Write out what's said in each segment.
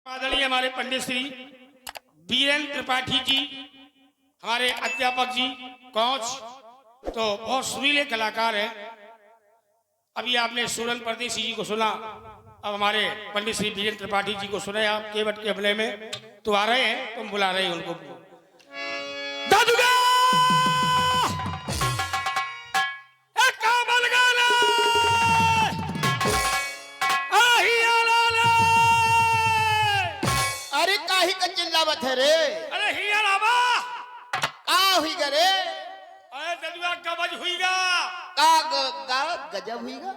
आदरणीय हमारे पंडित श्री वीरेंद्र त्रिपाठी जी, हमारे अध्यापक जी कोच, तो बहुत सुरीले कलाकार हैं। अभी आपने सूरन परदेसी जी को सुना, अब हमारे पंडित श्री वीरेंद्र त्रिपाठी जी को सुने आप केवट के हमले में। तो आ रहे हैं, तुम बुला रहे हैं उनको। दादूगा चिल्लावत है रे। अरे हिया लावा का हुई गा रे? अरे ददुआ गबज हुईगा गजब हुईगा।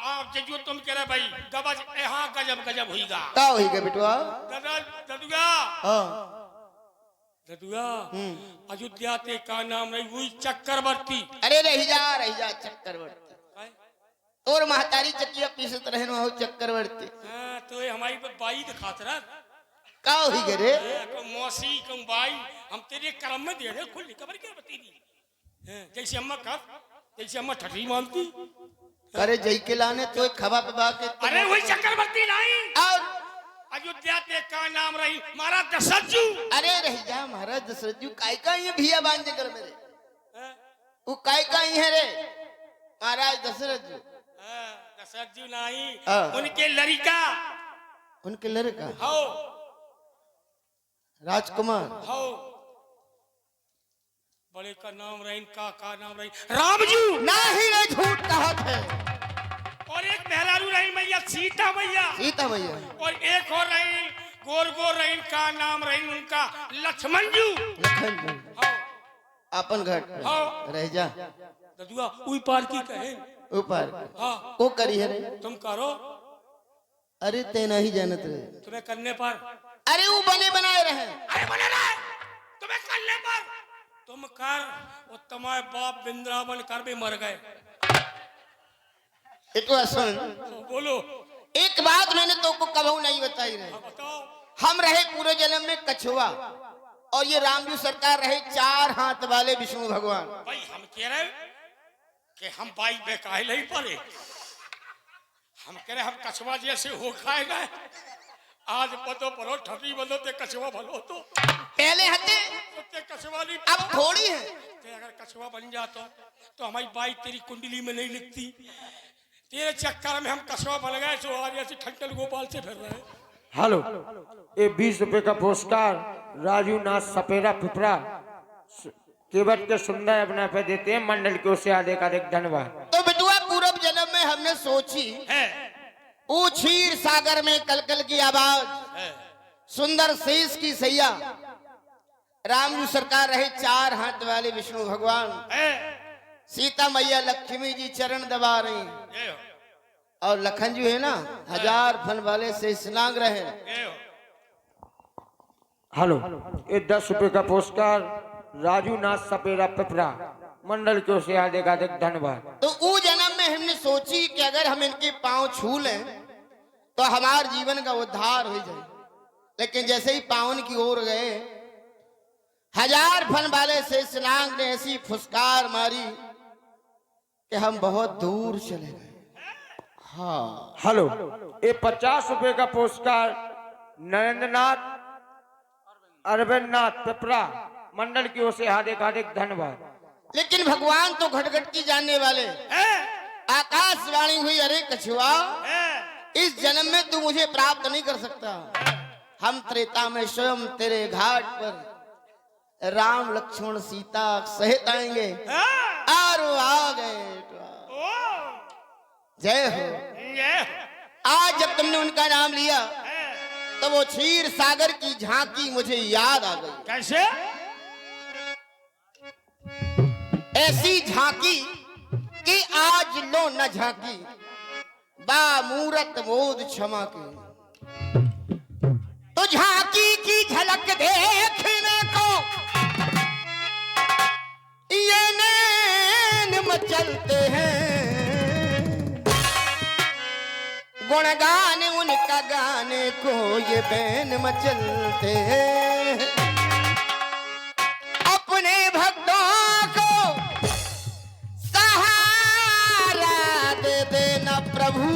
आप जो तुम कह रहे भाई गबज यहाँ गजब गजब हुईगा। का हुईगा बेटवा? ददुआ हाँ ददुआ अयोध्या ते का नाम नहीं हुई चक्रवर्ती। अरे रही जा चक्रवर्ती। और महतारी चकिया पीसत रहन हो चक्रवर्ती। हाँ तो ये हमारी बाई दिखात रहा का हुई गे रे? मौसी कम बाई हम तेरे कर्म में दे रहे खुली खबर क्या बतेगी। जैसे अम्मा कर जैसे अम्मा ठठी मानती। अरे जई के लाने तो खबा पे बाके। अरे वही चक्रवर्ती नहीं और अयोध्या ते का नाम रही महाराज दशरथजू। अरे रही जा महाराज दशरथजू काय का ये भिया बांध कर मेरे वो काय का ही है रे महाराज दशरथजू। दशरथजू नहीं उनके लड़का हो राजकुमार हो बड़े का नाम रही का नाम रही रामजू। नहीं रे झूठ कहत है। और एक मेहरारू रही मैया सीता मैया और एक और रही गोर रही का नाम रही उनका लक्ष्मण जू। अपन घर रह जा ददुआ उई पार की कहे ऊपर। हाँ वो करी है रे तुम करो। अरे ते नहीं जानत रे तुम्हें करने पर। अरे वो बने बनाए रहे। अरे बने रहे तुम्हें करने पर तुम कर और तुम्हारे बाप वृंदावन कर भी मर गए। इतना सुन बोलो। एक बात मैंने तो को कबहू नहीं बताई रहे। बताओ। हम रहे पूरे जन्म में कछुआ और ये रामजू सरकार रहे 4 हाथ वाले विष्णु भगवान। भाई हम कह रहे कि हम बाई बेकाहे नहीं पड़े। हम कह रहे हम कछुआ जैसे हो खाए गए। आज पतो परो ठटी बनो ते कछुआ भलो तो पहले हते ते कछुआ नहीं अब थोड़ी है। ते अगर कछुआ बन जाता तो हमारी बाई तेरी कुंडली में नहीं लिखती। तेरे चक्कर में हम कछुआ बन गए जो आज ऐसे ठंडल गोपाल से फिर रहे। हेलो, ये 20 रुपए का पुरस्कार राजू नाथ सपेरा पिपरा केवट के सुंदर अपना पे देते हैं मंडल के उससे अधिक धन्यवाद। तो बिटुआ पूर्व जन्म में हमने सोची है वो क्षीर सागर में कलकल की आवाज सुंदर शेष की सैया रामजू सरकार रहे 4 हाथ वाले विष्णु भगवान। सीता मैया लक्ष्मी जी चरण दबा रही और लखन जी है ना 1000 फन वाले शेषनाग रहे। हेलो, ये 10 रुपए का पुरस्कार राजू नाथ सपेरा पिपरा मंडल के उससे अधिक धन्यवाद। तो वो जन्म में हमने सोची कि अगर हम इनके पांव छू लें तो हमारे जीवन का उद्धार हो जाए। लेकिन जैसे ही पावन की ओर गए 1000 फन वाले शेषनाग ने ऐसी फुसकार मारी कि हम बहुत दूर चले गए। हाँ हेलो, ये 50 रुपए का पुरस्कार नरेंद्रनाथ अरविंद पिपरा मंडल की ओर से अधिक धन्यवाद। लेकिन भगवान तो घट की जानने वाले। आकाशवाणी हुई, अरे कछुआ इस जन्म में तू मुझे प्राप्त नहीं कर सकता। हम त्रेता में स्वयं तेरे घाट पर राम लक्ष्मण सीता सहित आएंगे और वो आ गए। जय हो। आज जब तुमने उनका नाम लिया तो वो क्षीर सागर की झांकी मुझे याद आ गई। कैसे? ऐसी झांकी कि आज लो न झांकी बा मूरत मोद क्षमा के। तो झांकी की झलक देखने को ये नैन मचलते हैं। गुणगान उनका गाने को ये बैन मचलते हैं। अपने भक्तों को सहारा दे देना प्रभु,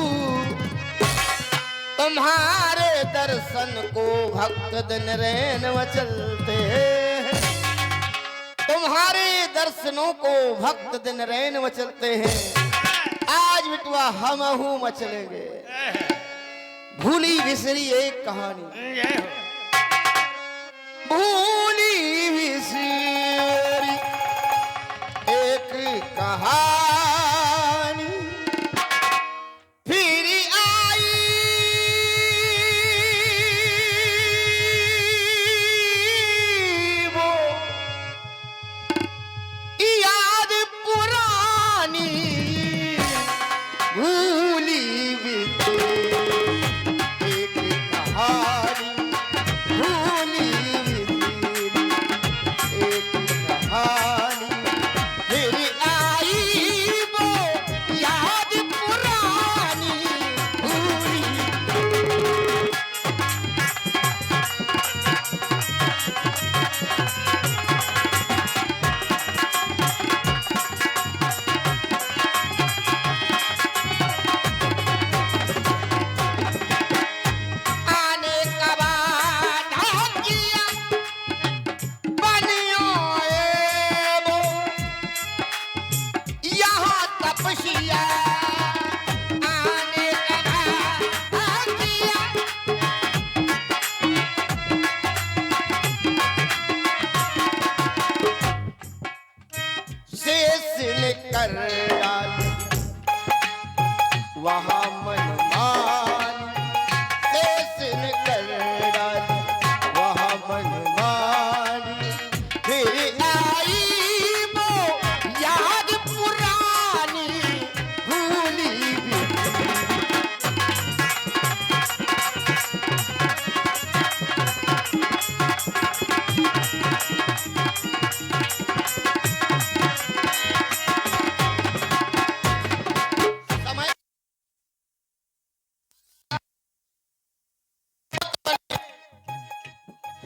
तुम्हारे दर्शन दर्शन को भक्त दिन रैन चलते हैं, तुम्हारे दर्शनों को भक्त दिन रैन चलते हैं। आज बिटवा हम हूँ मचलेंगे, भूली बिसरी एक कहानी, भूली बिसरी एक कहानी, फिर आई वो याद पुरानी, भूली बिसरी एक कहानी, भूली बिसरी एक कहानी, फिर आई वो याद पुरानी, भूली आने का वादा किया बनियो वो यहाँ तपस्या, आने का वादा किया शेष कर डाली वहाँ मन मानी, शेष कर डाली वहाँ मन मानी, फिर आई वो याद पुरानी, भूली बिसरी समय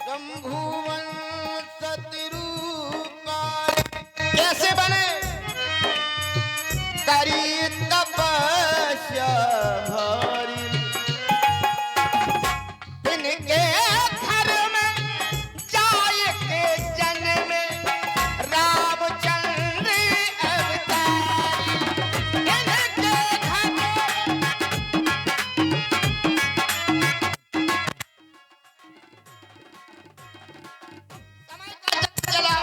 शंभुवन सतरूपाय कैसे बने, करी तपस्या भारी, इनके घर में जाए के जन्म रामचंद्र अवतारी, इनके घर चला।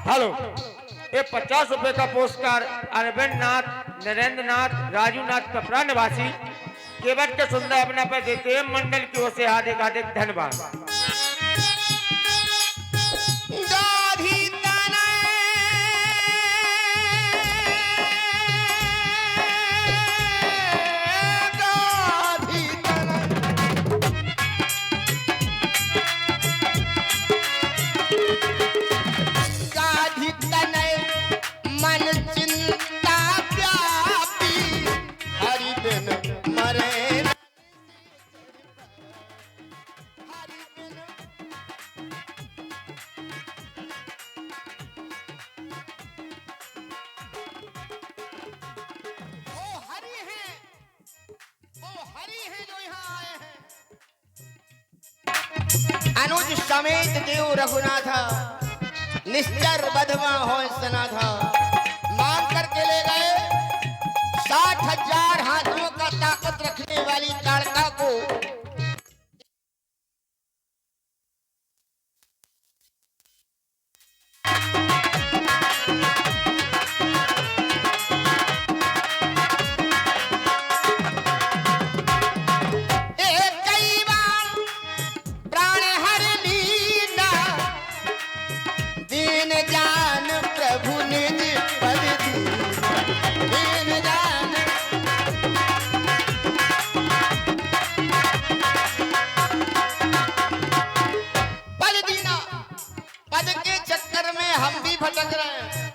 हेलो, ये 50 रुपए का पुरस्कार अरविंद नाथ, नरेंद्र नाथ, राजू नाथ कपड़ा निवासी केवट के सुंदर अपना पे देते हैं। मंडल की ओर से हार्दिक हार्दिक धन्यवाद। गाधी तनय, गाधी तनय, गाधी तनय मन चिंता व्यापी, हरि बिन मरे न, हरि बिन वो हरि हैं, वो हरि हैं जो यहाँ आए हैं। अनुज समेत देव रघुनाथा, निश्चर बधवा हो सना था, मांग करके ले गए 60,000 हाथियों का ताकत रखने वाली ताड़का को। एक कई बार प्राण हर लीना, दीन जान प्रभु निज पद दीना, दीन जान पद दीना। पद के चक्कर में हम भी भटक रहे हैं,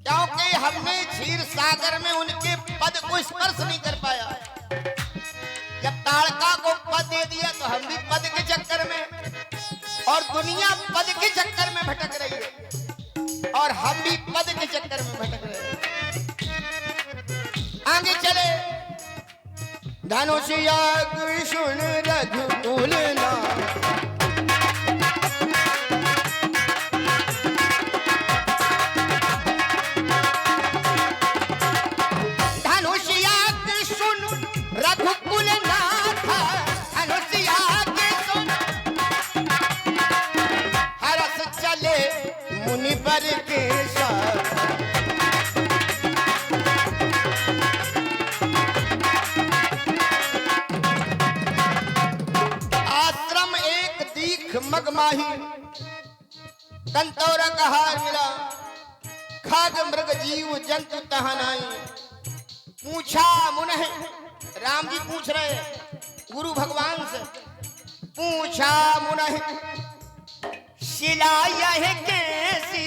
क्योंकि हमने क्षीर सागर में उनके पद को स्पर्श नहीं कर पाया। जब ताड़का को पद दे दिया तो हम भी पद के चक्कर में, और दुनिया पद के चक्कर में भटक रही है, और हम भी पद के चक्कर में भटक रहे हैं। आगे चले धनुष याग सुन रघुकुल नाथ, सीख मगमाही कंतौरा का हार मिला खाग मृग जीव जंतु तहनाई पूछा मुनह राम जी पूछ रहे गुरु भगवान से पूछा मुनह शिला यह कैसी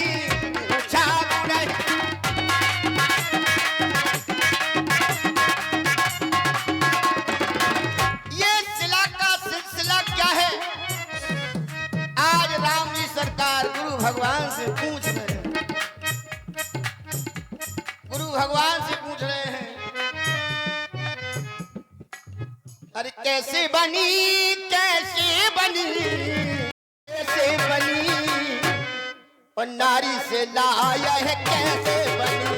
पूछा मुनह ये शिला का सिलसिला क्या है आज राम जी सरकार गुरु भगवान से पूछ रहे हैं गुरु भगवान से पूछ रहे हैं अरे कैसे बनी कैसे बनी कैसे बनी और नारी से लाया है कैसे बनी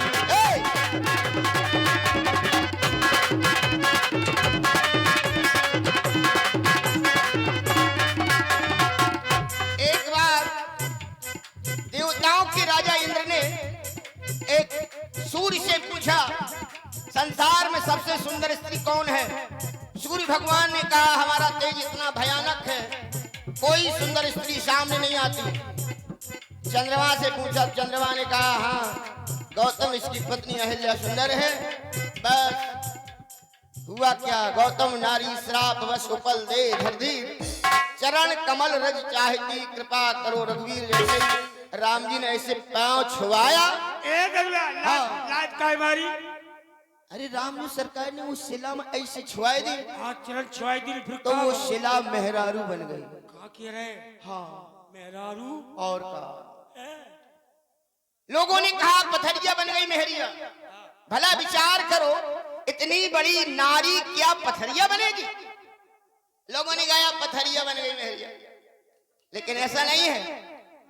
एक बार देवताओं के राजा इंद्र ने एक सूर्य से पूछा संसार में सबसे सुंदर स्त्री कौन है सूर्य भगवान ने कहा हमारा तेज इतना भयानक है कोई सुंदर स्त्री सामने नहीं आती चंद्रमा से पूछा चंद्रमा ने कहा हाँ गौतम इसकी पत्नी अहिल्या सुंदर है बस हुआ क्या गौतम नारी श्राप वश उपल दे धरधीर चरण कमल रज चाहती कृपा करो रघुवीर जैसे राम जी ने ऐसे पांव छुआया लाज काय मारी अरे राम जी सरकार ने उस शिला में ऐसे छुआ दी हाँ चरण छुआई दी फिर तो वो शिला मेहरारू बन गई कहा कह रहे हाँ मेहरारू और कहा लोगों ने कहा पथरिया बन गई मेहरिया भला विचार करो इतनी बड़ी नारी क्या पथरिया बनेगी लोगों ने कहा पथरिया बन गई मेहरिया लेकिन ऐसा नहीं है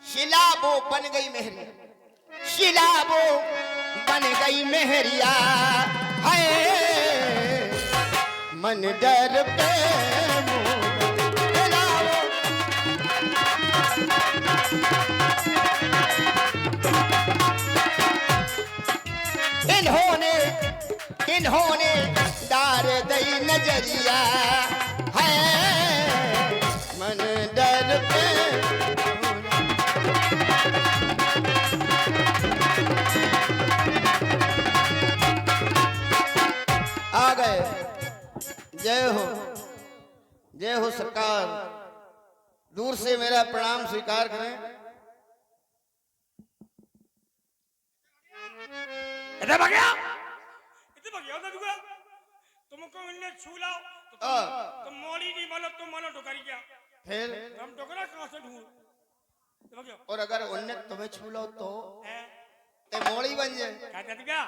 शिला वो बन गई मेहरिया शिला वो बन गई मेहरिया है मन डर पे इन्होंने डार दई नजरिया है मन डर पे आ गए जय हो सरकार दूर से मेरा प्रणाम स्वीकार करें तुमको इन्हें छू लाओ तुम मोड़ी नहीं मानो तुम मानो डोकरी क्या फिर हम डोकरा कहां से ढूंढ और अगर उन्हें तुम्हें छू लो तो ते मोड़ी बन जाए क्या कहते क्या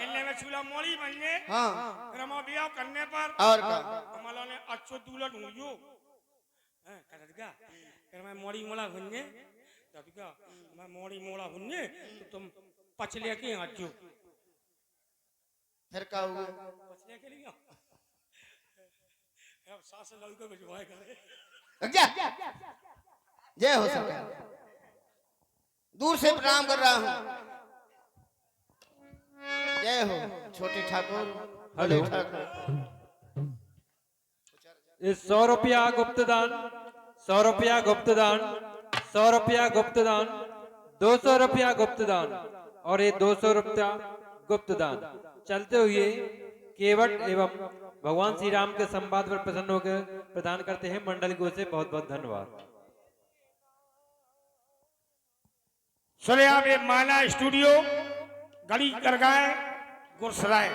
इन्हें में छूला मोड़ी बन जाए हाँ फिर हम बियाह करने पर और का हमारा ने अच्छो दूल्हा ढूंढियो कहते क्या फिर मैं मोड़ी मोड़ा भुन्ने कहते क्या मैं मोड़ी मोड़ा भुन्ने तो तुम पछले के अच्छो फिर का हुआ पछले के लिए अब सास लड़के को जुबाई करे जय हो सरकार दूर से प्रणाम कर रहा हूँ जय हो छोटे ठाकुर बड़े ठाकुर 100 रुपया गुप्तदान 100 रुपया गुप्तदान 100 रुपया गुप्तदान 200 रुपया गुप्तदान और ये 200 रुपया गुप्तदान चलते हुए केवट एवं भगवान श्री राम के संवाद पर प्रसन्न होकर प्रदान करते हैं मंडल को से बहुत बहुत धन्यवाद। सुने आप ये माला स्टूडियो गली करगाए गुरसराय